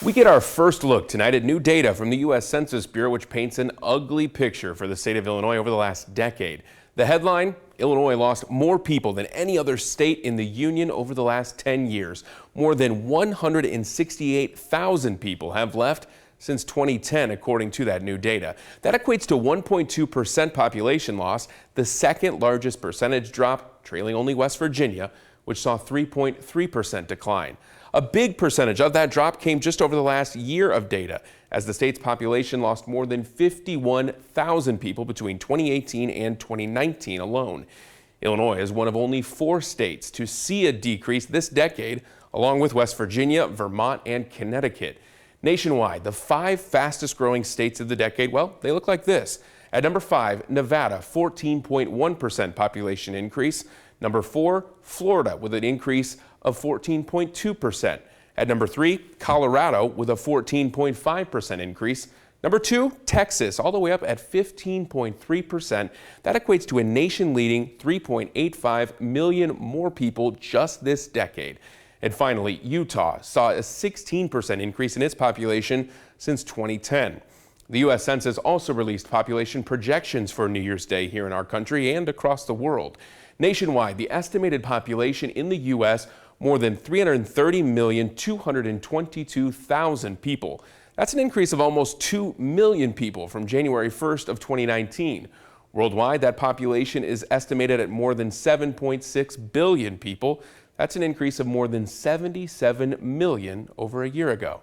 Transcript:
We get our first look tonight at new data from the U.S. Census Bureau, which paints an ugly picture for the state of Illinois over the last decade. The headline: Illinois lost more people than any other state in the union over the last 10 years. More than 168,000 people have left since 2010, according to that new data. That equates to 1.2% population loss, the second largest percentage drop, trailing only West Virginia, which saw 3.3% decline. A big percentage of that drop came just over the last year of data, as the state's population lost more than 51,000 people between 2018 and 2019 alone. Illinois is one of only 4 states to see a decrease this decade, along with West Virginia, Vermont, and Connecticut. Nationwide, the 5 fastest growing states of the decade, well, they look like this. At number 5, Nevada, 14.1% population increase. Number 4, Florida, with an increase of 14.2%. At number 3, Colorado, with a 14.5% increase. Number 2, Texas, all the way up at 15.3%. That equates to a nation-leading 3.85 million more people just this decade. And finally, Utah saw a 16% increase in its population since 2010. The U.S. Census also released population projections for New Year's Day here in our country and across the world. Nationwide, the estimated population in the U.S. more than 330,222,000 people. That's an increase of almost 2 million people from January 1st of 2019. Worldwide, that population is estimated at more than 7.6 billion people. That's an increase of more than 77 million over a year ago.